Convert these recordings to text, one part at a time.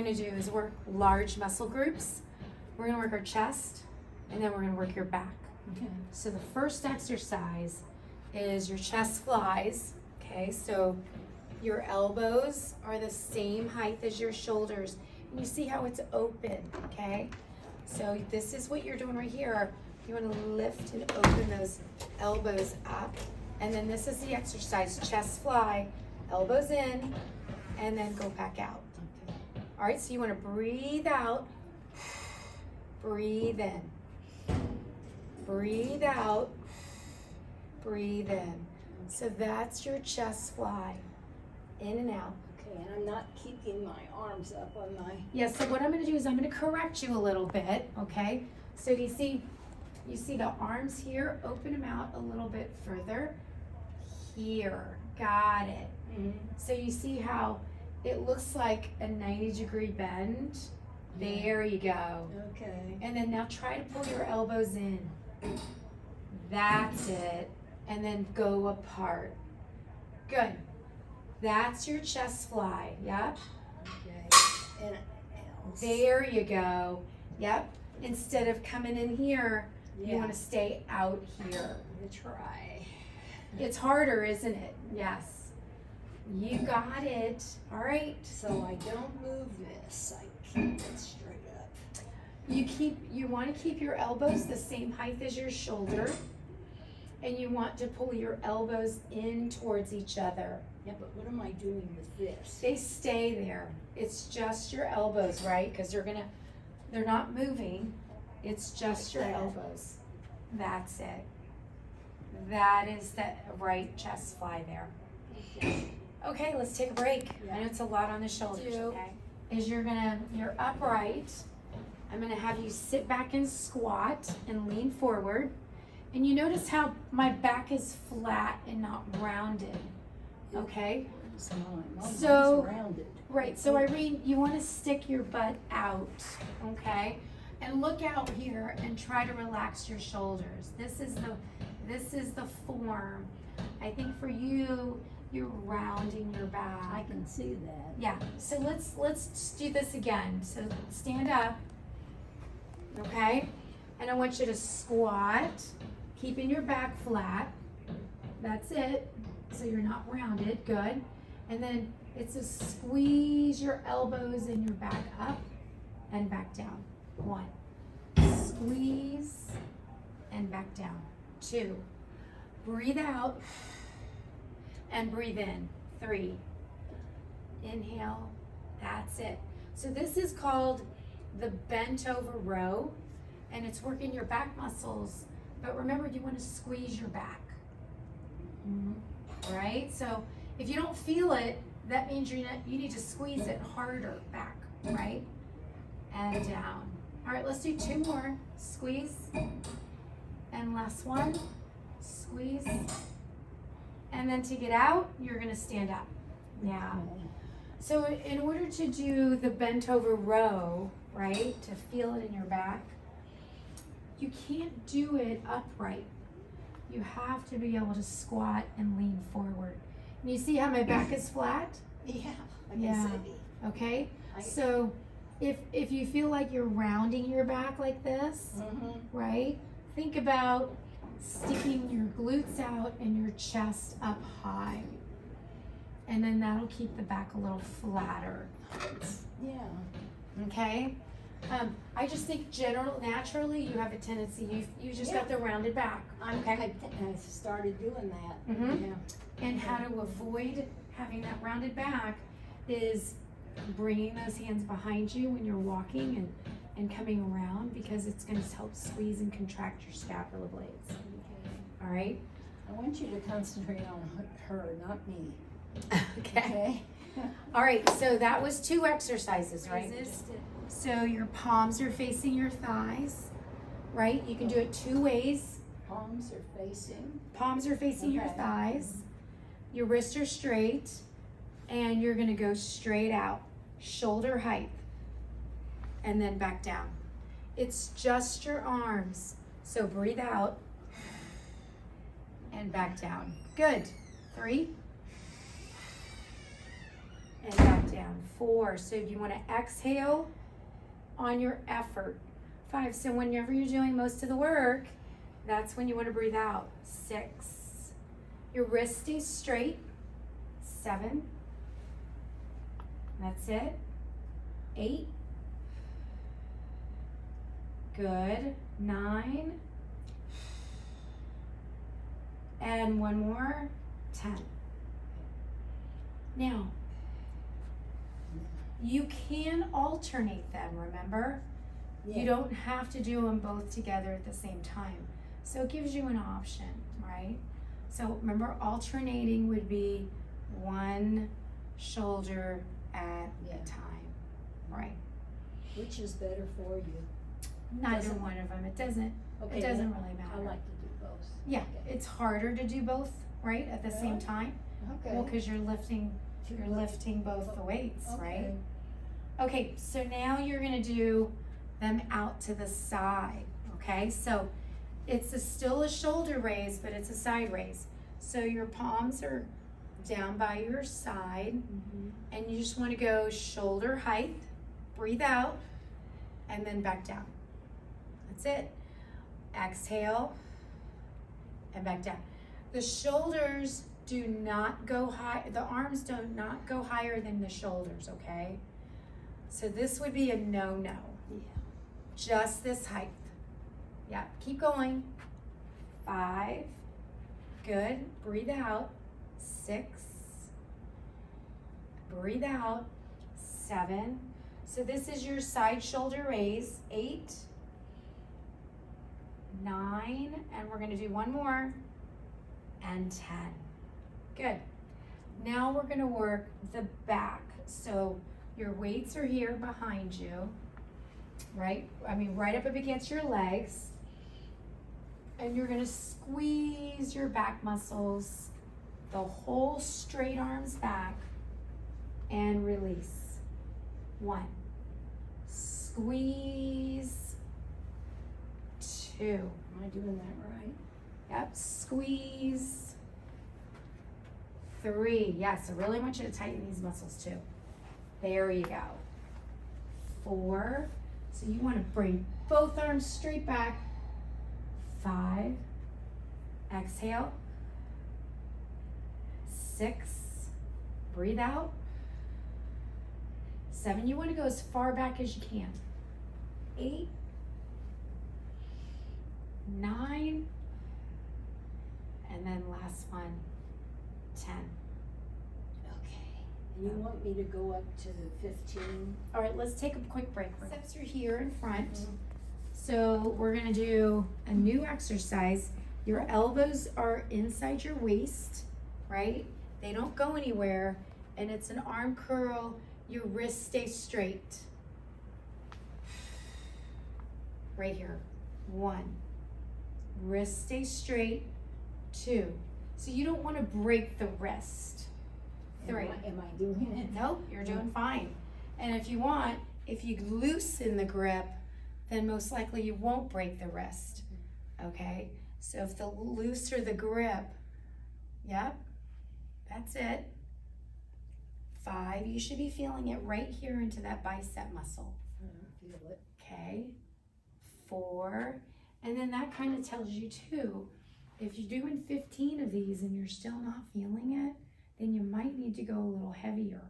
gonna do is work large muscle groups. We're gonna work our chest, and then we're gonna work your back. Okay. So the first exercise is your chest flies. Okay, so your elbows are the same height as your shoulders. And you see how it's open, okay? So this is what you're doing right here. You wanna lift and open those elbows up. And then this is the exercise, chest fly, elbows in, and then go back out. Okay. All right, so you wanna breathe out, breathe in. Breathe out, breathe in. So that's your chest fly, in and out. Okay, and I'm not keeping my arms up on my... Yeah, so what I'm gonna do is I'm gonna correct you a little bit, okay? So you see the arms here, open them out a little bit further. Here, got it. Mm-hmm. So you see how it looks like a 90-degree bend? There you go. Okay. And then now try to pull your elbows in. That's it. And then go apart. Good. That's your chest fly. Yep. Okay. And else. There you go. Yep. Instead of coming in here, you want to stay out here. I'm gonna try. It's harder, isn't it? Yes. You got it. All right. So I don't move this. I keep it straight up. You want to keep your elbows the same height as your shoulder, and you want to pull your elbows in towards each other. Yeah, but what am I doing with this? They stay there. It's just your elbows, right? Because they're not moving. It's just your elbows. That's it. That is the right chest fly there. Okay. Okay, let's take a break. Yeah. I know it's a lot on the shoulders, okay? Is you're upright. I'm gonna have you sit back and squat and lean forward. And you notice how my back is flat and not rounded, okay? So mine's So- rounded. Right, so Irene, you wanna stick your butt out, okay? And look out here and try to relax your shoulders. This is the form. I think for you, you're rounding your back. I can see that. Yeah, so let's do this again. So stand up, okay? And I want you to squat, keeping your back flat. That's it. So you're not rounded, good. And then it's a squeeze your elbows and your back up and back down. 1. Squeeze and back down. 2. Breathe out and breathe in. 3. Inhale. That's it. So this is called the bent over row, and it's working your back muscles. But remember, you want to squeeze your back. Right? So if you don't feel it, that means you need to squeeze it harder back, right? And down. All right, let's do 2 more. Squeeze. And last one. Squeeze. And then to get out, you're gonna stand up. Now. So in order to do the bent over row, right, to feel it in your back, you can't do it upright. You have to be able to squat and lean forward. And you see how my back is flat? Yeah, I Yeah. can see. Okay? So if you feel like you're rounding your back like this, right? Think about sticking your glutes out and your chest up high. And then that'll keep the back a little flatter. Yeah. Okay? I just think naturally you have a tendency, you just got the rounded back. I started doing that. Mhm. Yeah. And how to avoid having that rounded back is bringing those hands behind you when you're walking and coming around, because it's going to help squeeze and contract your scapular blades. Okay. All right? I want you to concentrate on her, not me. Okay. All right, so that was 2 exercises, right? So your palms are facing your thighs, right? You can do it 2 ways. Palms are facing. Palms are facing your Okay. thighs. Your wrists are straight, and you're gonna go straight out, shoulder height, and then back down. It's just your arms. So breathe out and back down. Good. 3. And back down. down. 4. So you want to exhale on your effort. 5. So whenever you're doing most of the work, that's when you want to breathe out. 6. Your wrist stays straight. 7. That's it. 8. Good. 9. And one more. 10. Now, you can alternate them, remember? You don't have to do them both together at the same time. So it gives you an option, right? So remember, alternating would be one shoulder at a time, right? Which is better for you? Neither one of them. It doesn't really matter. I like to do both. Yeah, Okay. it's harder to do both, right, at the same Really? time. Okay. Well, because you're lifting both the weights, right? Okay, so now you're gonna do them out to the side, okay? So it's still a shoulder raise, but it's a side raise. So your palms are down by your side, and you just wanna go shoulder height, breathe out, and then back down. That's it. Exhale, and back down. The shoulders do not go high, the arms do not go higher than the shoulders, okay? So this would be a no-no. Yeah. Just this height. Yeah, keep going. 5, good, breathe out. 6, breathe out. 7, so this is your side shoulder raise. 8, 9, and we're gonna do one more, and 10. Good. Now we're gonna work the back. So your weights are here behind you, right? Right up against your legs. And you're gonna squeeze your back muscles, the whole straight arms back, and release. 1, squeeze. 2, Am I doing that right? yep, squeeze. 3, yes, I really want you to tighten these muscles too. There you go. 4, so you want to bring both arms straight back. 5, exhale. 6, breathe out. 7, you want to go as far back as you can. 8, 9, and then last one, 10. Okay. And you want me to go up to 15? All right, let's take a quick break. Steps are here in front. So we're gonna do a new exercise. Your elbows are inside your waist, right? They don't go anywhere, and it's an arm curl. Your wrist stays straight. Right here. 1, wrist stays straight. 2, so you don't want to break the wrist. 3, Am I doing it? nope, you're doing fine. And if you want, if you loosen the grip, then most likely you won't break the wrist, okay? So if the looser the grip, yep, that's it. 5, you should be feeling it right here into that bicep muscle. I don't feel it. Okay, 4, and then that kind of tells you too, if you're doing 15 of these and you're still not feeling it, then you might need to go a little heavier,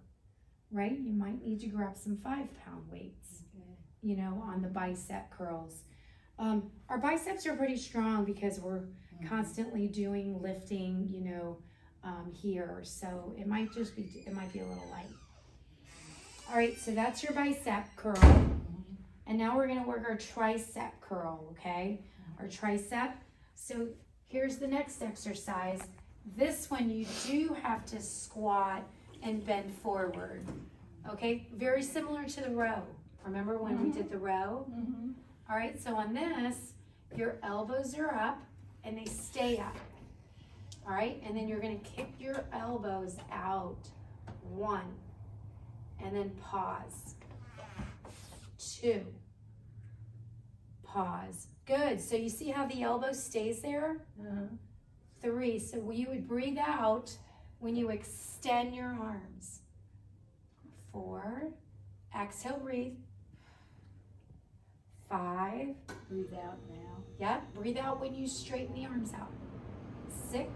right? You might need to grab some 5-pound weights, you know, on the bicep curls. Our biceps are pretty strong because we're constantly doing lifting, you know, here. So it might be a little light. All right, so that's your bicep curl. And now we're gonna work our tricep curl, okay? Our tricep. So here's the next exercise. This one you do have to squat and bend forward, okay? Very similar to the row. Remember when we did the row? All right, so on this, your elbows are up and they stay up. All right, and then you're gonna kick your elbows out. 1, and then pause. 2, pause. Good, so you see how the elbow stays there? 3, so you would breathe out when you extend your arms. 4. Exhale, breathe. 5. Breathe out now. Yep, breathe out when you straighten the arms out. 6.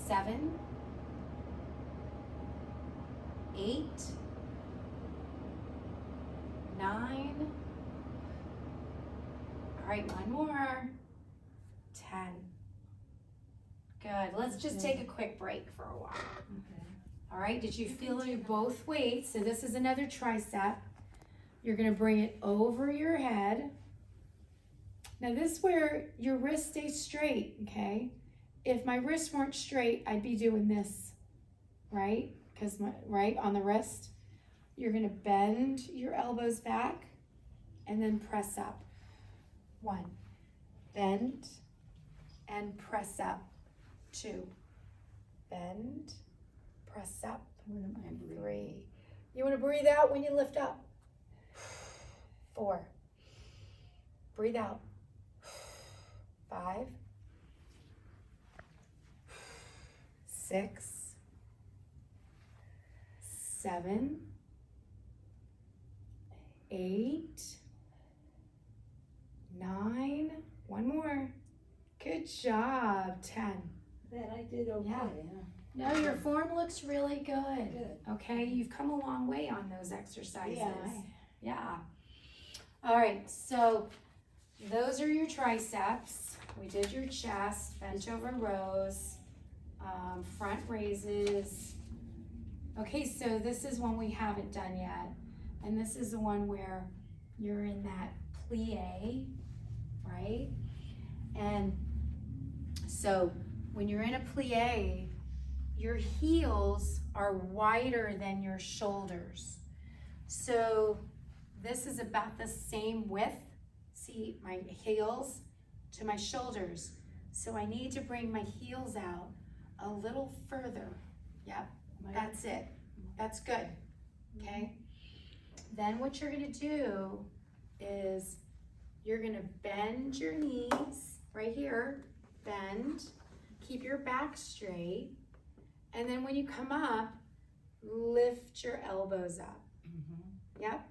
7. 8. 9. All right, one more. 10. Good. Let's just take a quick break for a while. Okay. All right, did you feel it both weights? So this is another tricep. You're gonna bring it over your head. Now this is where your wrist stays straight, okay? If my wrists weren't straight, I'd be doing this, right? Because right on the wrist, you're gonna bend your elbows back and then press up. 1, bend and press up. 2, bend, press up. 3. You want to breathe out when you lift up. 4. Breathe out. 5. 6. 7. 8. 9. One more. Good job. 10. That I did okay, Yeah. huh? No, your form looks really good. Good. Okay, you've come a long way on those exercises. Yeah. Yeah. All right, so those are your triceps. We did your chest, bench over rows, front raises. Okay, so this is one we haven't done yet. And this is the one where you're in that plie, right? And so when you're in a plie, your heels are wider than your shoulders. So this is about the same width. See, my heels to my shoulders. So I need to bring my heels out a little further. Yep, that's it. That's good, okay? Then what you're gonna do is you're gonna bend your knees right here, bend, keep your back straight, and then when you come up, lift your elbows up. Yep.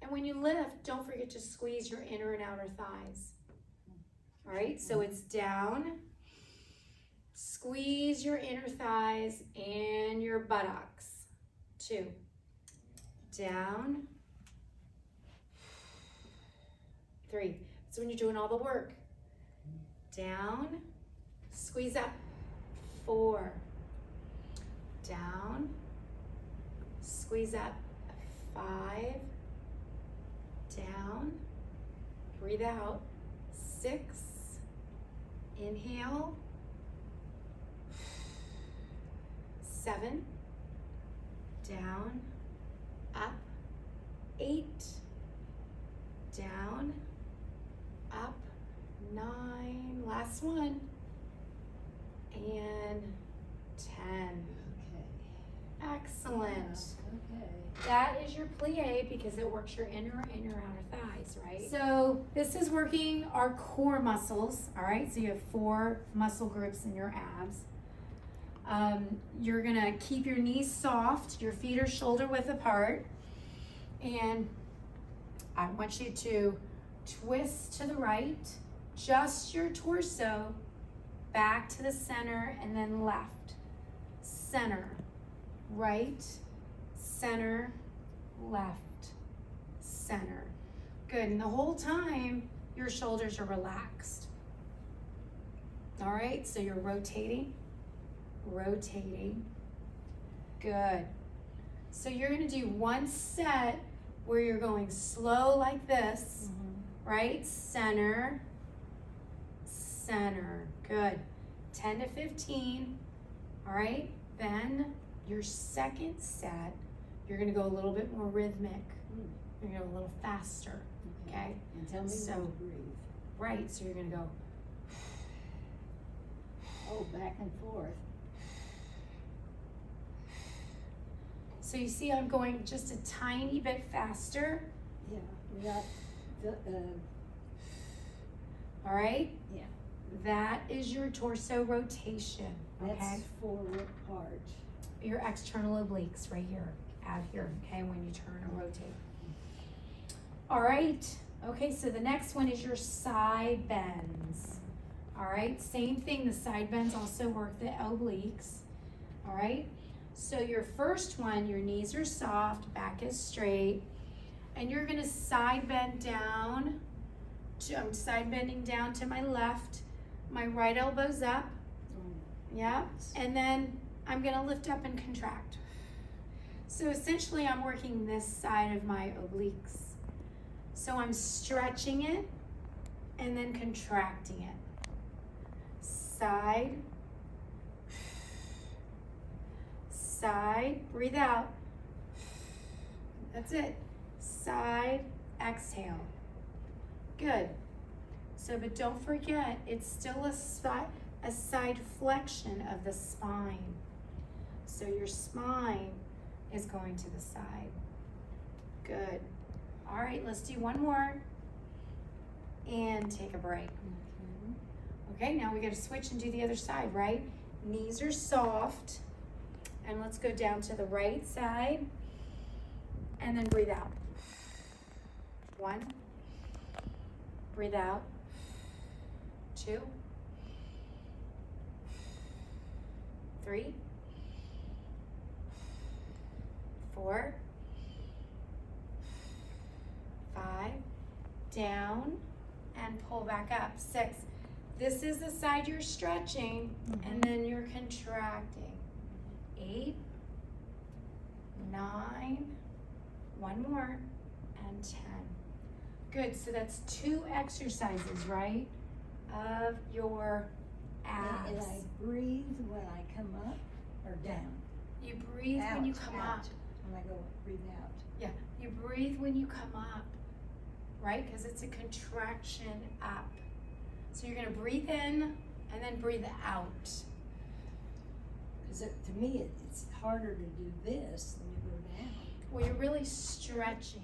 And when you lift, don't forget to squeeze your inner and outer thighs. All right, so it's down, squeeze your inner thighs and your buttocks. 2. Down. 3. So when you're doing all the work. Down, squeeze up. 4. Down, squeeze up. 5. Down, breathe out. 6. Inhale. 7. Down, up. 8. Down, up. 9. Last one. And 10. Okay. Excellent. Okay. That is your plie because it works your inner and your outer thighs, right? So this is working our core muscles, all right? So you have 4 muscle groups in your abs. You're gonna keep your knees soft, your feet are shoulder width apart, and I want you to twist to the right, just your torso, back to the center, and then left. Center, right, center, left, center. Good, and the whole time, your shoulders are relaxed. All right, so you're rotating, rotating. Good. So you're gonna do one set where you're going slow like this, right? Center, center. Good. 10 to 15. All right. Then your second set, you're gonna go a little bit more rhythmic. You're gonna go a little faster. Okay. And tell me So- when to breathe. Right. So you're gonna go. Oh, back and forth. So you see, I'm going just a tiny bit faster. Yeah. We got the, All right. yeah. That is your torso rotation. okay? That's for what part? Your external obliques right here, out here, okay, when you turn or rotate. All right, okay, so the next one is your side bends. All right, same thing, the side bends also work the obliques. All right, so your first one, your knees are soft, back is straight, and you're gonna side bend down. I'm side bending down to my left, my right elbow's up, yeah, and then I'm gonna lift up and contract. So essentially I'm working this side of my obliques. So I'm stretching it and then contracting it. Side, side, breathe out. That's it. Side, exhale. Good. So, but don't forget, it's still a side flexion of the spine. So your spine is going to the side. Good. All right, let's do one more and take a break. Okay, now we got to switch and do the other side, right? Knees are soft, and let's go down to the right side and then breathe out. 1, breathe out. 2, 3, 4, 5, down and pull back up. 6. This is the side you're stretching, and then you're contracting. 8, 9, one more, and 10. Good, so that's 2 exercises, right, of your abs. And I breathe when I come up or down? You breathe when you come up. When I go breathe out. Yeah, you breathe when you come up, right? Because it's a contraction up. So you're gonna breathe in and then breathe out. Because to me, it's harder to do this than to go down. Well, you're really stretching,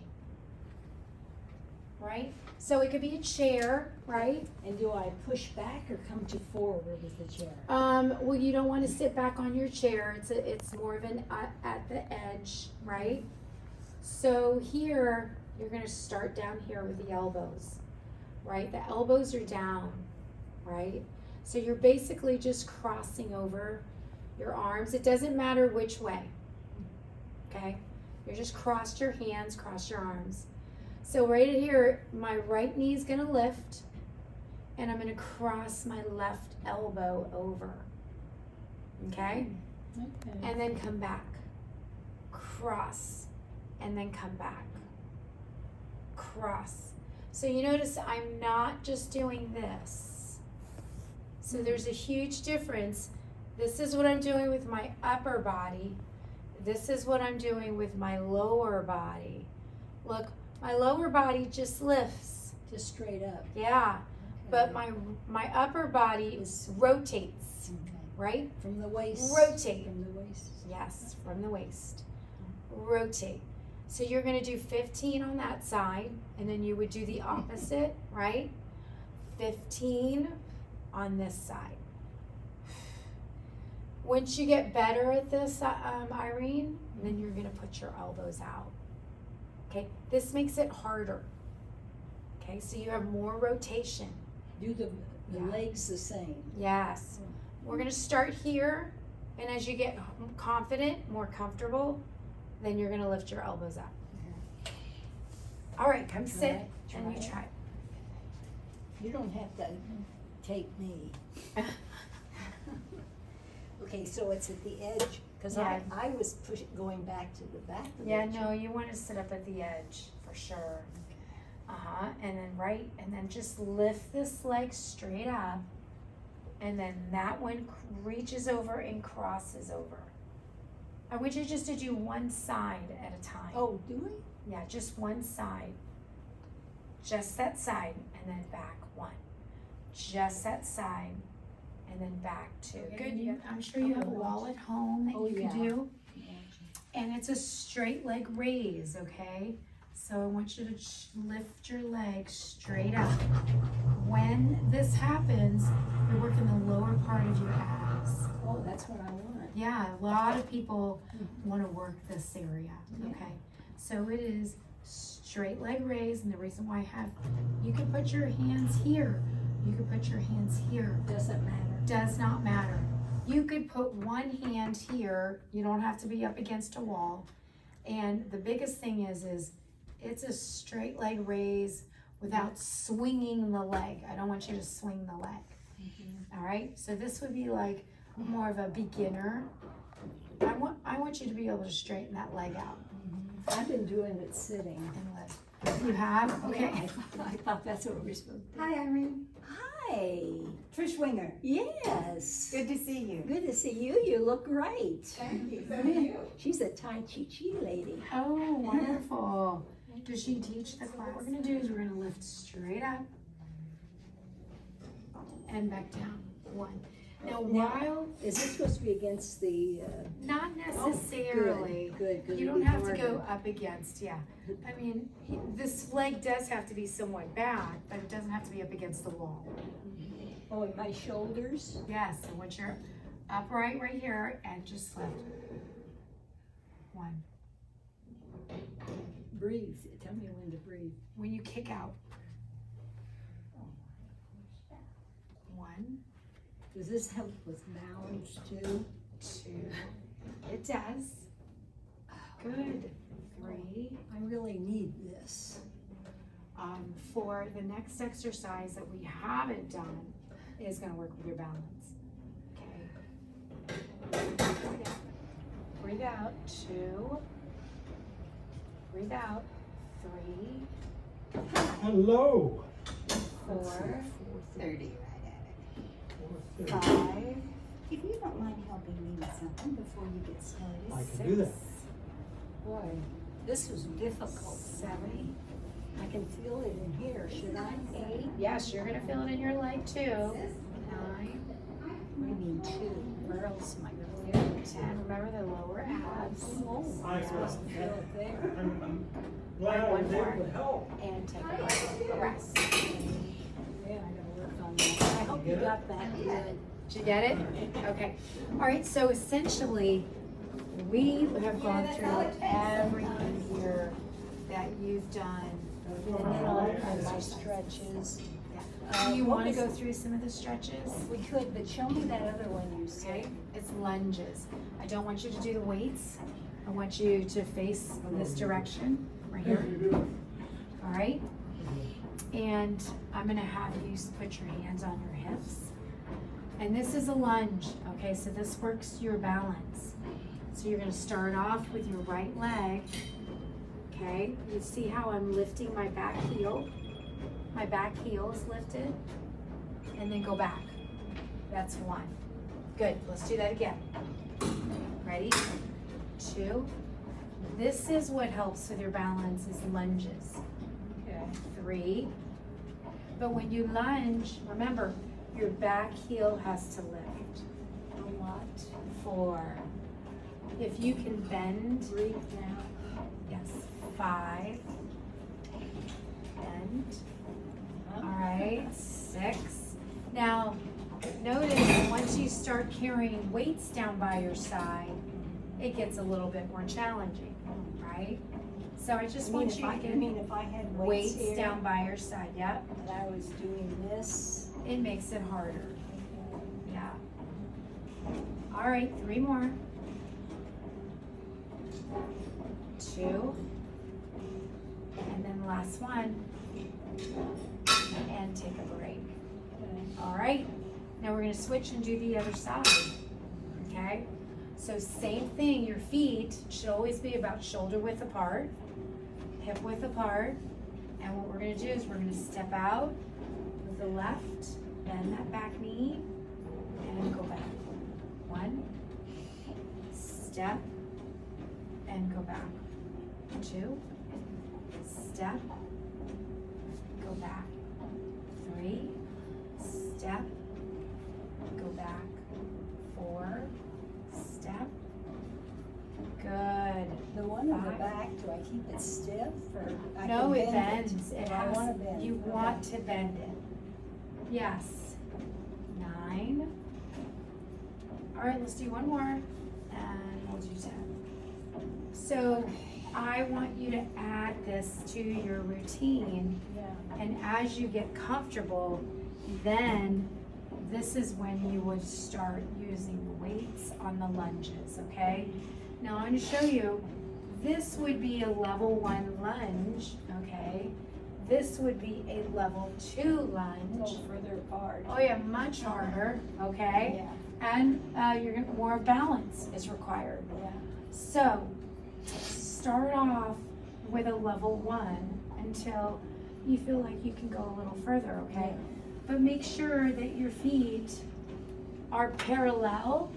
right? So it could be a chair, right? And do I push back or come to forward with the chair? Well, you don't want to sit back on your chair. It's more of an at the edge, right? So here, you're gonna start down here with the elbows, right? The elbows are down, right? So you're basically just crossing over your arms. It doesn't matter which way, okay? You just crossed your hands, cross your arms. So right here, my right knee is gonna lift, and I'm gonna cross my left elbow over, okay? Okay. And then come back, cross, and then come back, cross. So you notice I'm not just doing this. So there's a huge difference. This is what I'm doing with my upper body. This is what I'm doing with my lower body. Look, my lower body just lifts. Just straight up. Yeah, but Okay. my upper body rotates, Okay. right? From the waist. Rotate. From the waist. Yes, from the waist. Rotate. So you're gonna do 15 on that side, and then you would do the opposite, right? 15 on this side. Once you get better at this, Irene, then you're gonna put your elbows out. Okay, this makes it harder. Okay, so you have more rotation. Do the Yeah. legs the same. Yes. We're gonna start here, and as you get confident, more comfortable, then you're gonna lift your elbows up. Okay. All right, come sit, Try and you it. try. You don't have to tape me. Okay, so it's at the edge, because Yeah. I was going back to the back of the Yeah, edge. no, you want to sit up at the edge for sure. And then and then just lift this leg straight up, and then that one reaches over and crosses over. I want you just to do one side at a time. Oh, do we? Yeah, just one side. Just that side, and then back 1. Just that side, and then back 2. Good. I'm sure you have a wall at home that you can do. And it's a straight leg raise, okay? So I want you to lift your leg straight up. When this happens, you're working the lower part of your abs. this. Oh, that's what I want. Yeah, a lot of people want to work this area, Yeah. okay? So it is straight leg raise, and the reason why I have, you can put your hands here, you can put your hands here, Doesn't matter. does not matter. You could put one hand here, you don't have to be up against a wall. And the biggest thing is it's a straight leg raise without swinging the leg. I don't want you to swing the leg. All right, so this would be like more of a beginner. I want you to be able to straighten that leg out. I've been doing it sitting. And let, you have? Okay. I thought that's what we were supposed to do. Hi, Irene. Hi. Trish Winger. Yes. Good to see you. Good to see you. You look great. Thank you. So do you. She's a Tai Chi lady. Oh, wonderful. Does she teach the class? What we're gonna do is we're gonna lift straight up and back down. One. Now, while Is this supposed to be against the? not necessarily, Good. you don't have to go up against. Yeah, I mean, this leg does have to be somewhat back, but it doesn't have to be up against the wall. Oh, and my shoulders. Yes. So once you're upright right here, and just lift. One. Breathe. Tell me when to breathe. When you kick out. One, Does this help with balance too? two. It does. Good. Three. I really need this. For the next exercise that we haven't done is going to work with your balance. Okay. Breathe out. Two. Breathe out. Three. Hello. 4. 30 right at it. 5. If you don't mind helping me with something before you get started. I can do that. Boy, this was difficult. 7. I can feel it in here. Should I? 8. Yes, you're going to feel it in your leg too. 9. We need two. Where else am I going to feel it? 10. Remember the lower abs. Oh, I'm supposed to feel it there. I'm glad I was able to help. And take a rest. Yeah, I gotta work on that. I hope you got that good. Did you get it? Okay. All right, so essentially, we have gone through everything here that you've done. And then all kinds of stretches. Do you what want to was- go through some of the stretches? We could, but show me that other one you Okay, said. it's lunges. I don't want you to do the weights. I want you to face this direction, right here. All right? And I'm gonna have you put your hands on your hips. And this is a lunge, okay? So this works your balance. So you're gonna start off with your right leg, okay? You see how I'm lifting my back heel? My back heel is lifted, and then go back. That's 1. Good, let's do that again. Ready? 2. This is what helps with your balance is lunges. Okay. 3. But when you lunge, remember, your back heel has to lift. A lot. 4. If you can bend, Breathe now. yes. 5. Bend. All right, 6. Now, notice once you start carrying weights down by your side, it gets a little bit more challenging, right? So I just want you to I get mean, if I had weights weights here down by your side, yep. and I was doing this. It makes it harder, yeah. All right, 3 more. 2. And then the last one. And take a break. All right, now we're gonna switch and do the other side, okay? So same thing, your feet should always be about shoulder width apart, hip width apart, and what we're gonna do is we're gonna step out with the left, bend that back knee, and go back. 1, step, and go back. 2, step, go back. 3, step, go back. 4, step, good. The one in the 5. back, do I keep it stiff or I No, can it bend bends. It I has, wanna bend. you Okay. want to bend it. Yes. 9, All right, let's do one more, and we'll do 10. So I want you to add this to your routine, Yeah. and as you get comfortable, then this is when you would start using the weights on the lunges, okay? Now I'm going to show you, this would be a level 1 lunge, okay? This would be a level 2 lunge. Go further apart. Oh yeah, much harder, okay? Yeah, And you're gonna, more balance is required. yeah. So start off with a level 1 until you feel like you can go a little further, okay? But make sure that your feet are parallel,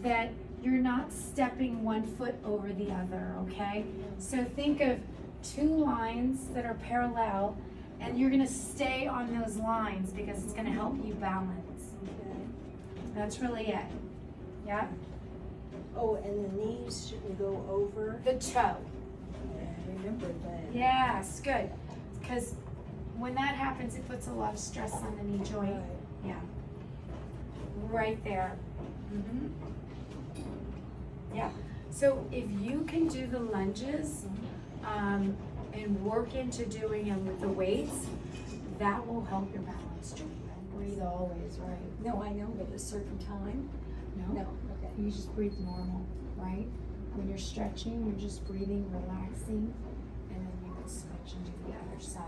that you're not stepping one foot over the other, okay? So think of 2 lines that are parallel, and you're gonna stay on those lines because it's gonna help you balance. Okay. That's really it. Yeah? Oh, and the knees shouldn't go over. The toe. I remember that. Yes, good. Because when that happens, it puts a lot of stress on the knee joint. Right. Yeah. Right there. Mm-hmm. Yeah. So if you can do the lunges and work into doing them with the weights, that will help your balance joint. Breathe always, right? No, I know, but a certain time? No, okay. You just breathe normal, right? When you're stretching, you're just breathing, relaxing, and then you would switch and do the other side.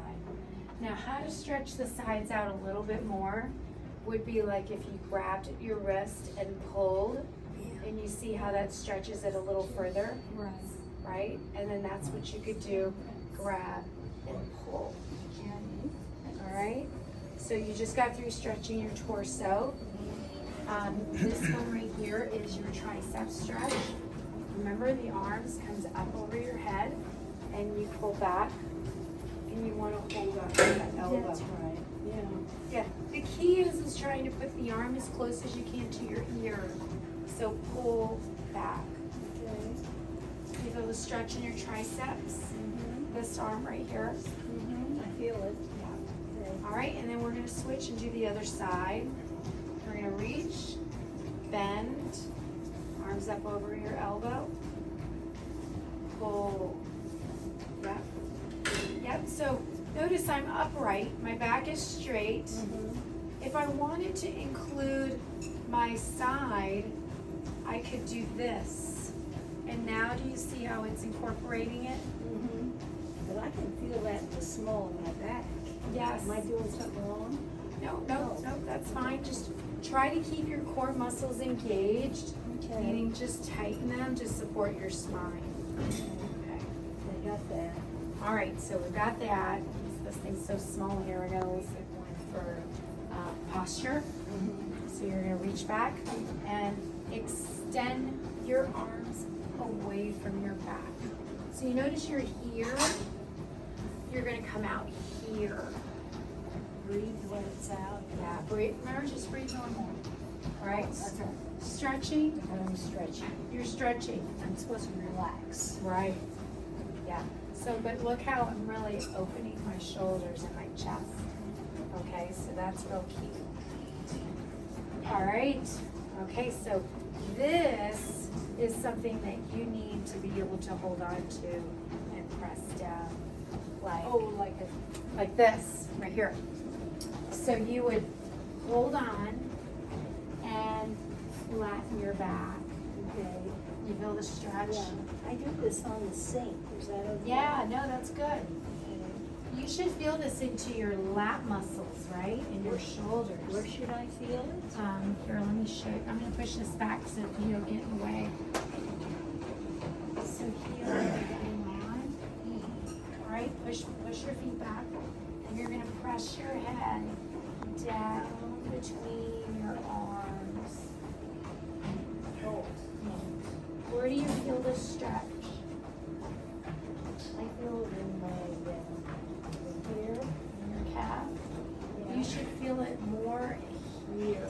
Now, how to stretch the sides out a little bit more would be like if you grabbed your wrist and pulled, and you see how that stretches it a little further, Right. right? And then that's what you could do, grab and pull. All right? So you just got through stretching your torso. This one right here is your tricep stretch. Remember, the arms comes up over your head, and you pull back, and you want to hold up that elbow. That's right, yeah. Yeah, the key is trying to put the arm as close as you can to your ear. So pull back. Okay. You feel the stretch in your triceps? This arm right here. I feel it. Yeah. Okay. All right, and then we're gonna switch and do the other side. We're gonna reach, bend, arms up over your elbow, pull. Yep. Yep, so notice I'm upright, my back is straight. If I wanted to include my side, I could do this. And now do you see how it's incorporating it? But I can feel that the small in my back. Yes. Am I doing something wrong? No, that's fine. Just try to keep your core muscles engaged, Okay. meaning just tighten them to support your spine. Okay. I got that. All right, so we've got that. This thing's so small here. We're gonna look at one for posture. So you're gonna reach back and extend your arms away from your back. So you notice you're here. You're gonna come out here. Breathe when it's out. Yeah, breathe. Remember, just breathe normal. All right. That's right. Stretching. And I'm stretching. You're stretching. I'm supposed to relax. Right. Yeah. So, but look how I'm really opening my shoulders and my chest. Okay, so that's real key. All right. Okay, so this is something that you need to be able to hold on to and press down, like Oh, like this right here. So you would hold on and flatten your back. okay. You feel the stretch? Yeah. I do this on the sink. Is that okay? Yeah, no, that's good. You should feel this into your lat muscles, right? And your shoulders. Where should I feel it? Here, let me show you. I'm gonna push this back so you don't get in the way. So here, you're getting on. All right, push your feet back. And you're gonna press your head down between your arms. Where do you feel the stretch? I feel it in my Here, in your calf. You should feel it more here,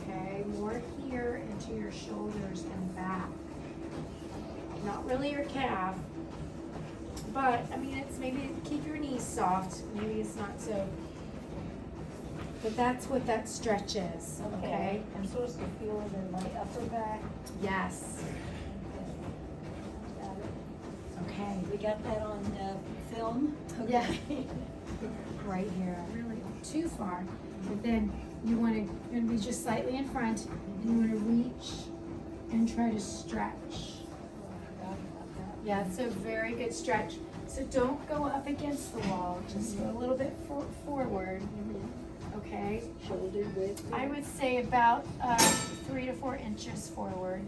okay? More here into your shoulders and back. Not really your calf, but I mean, it's maybe keep your knees soft. Maybe it's not so But that's what that stretch is, okay? I'm supposed to feel it in my upper back. Yes, Got it. okay. We got that on film? Yeah. Okay. Right here, really not too far. But then you're gonna be just slightly in front, and you wanna reach and try to stretch. Yeah, it's a very good stretch. So don't go up against the wall, just go a little bit forward, okay? Shoulder width. I would say about 3 to 4 inches forward.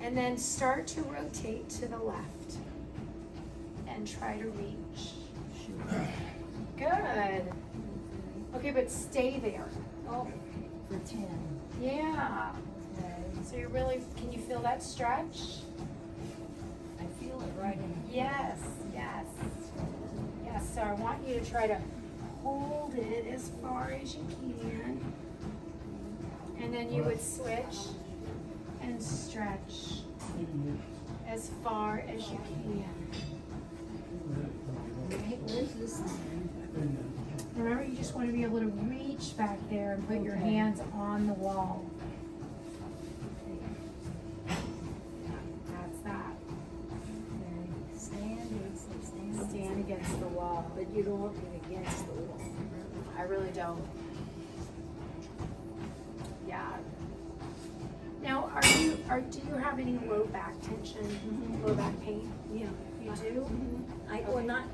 And then start to rotate to the left and try to reach. Good. Okay, but stay there. Oh, for 10. Yeah. Okay. So you really, can you feel that stretch? I feel it right in. Yes, yes. Yes, so I want you to try to hold it as far as you can. And then you would switch and stretch as far as you can. Where's this line? Remember, you just want to be able to reach back there and put your hands on the wall. That's that. Stand against the wall. But you don't want me against the wall. I really don't. Yeah. Now, do you have any low back tension, low back pain? Yeah. You do? Well, not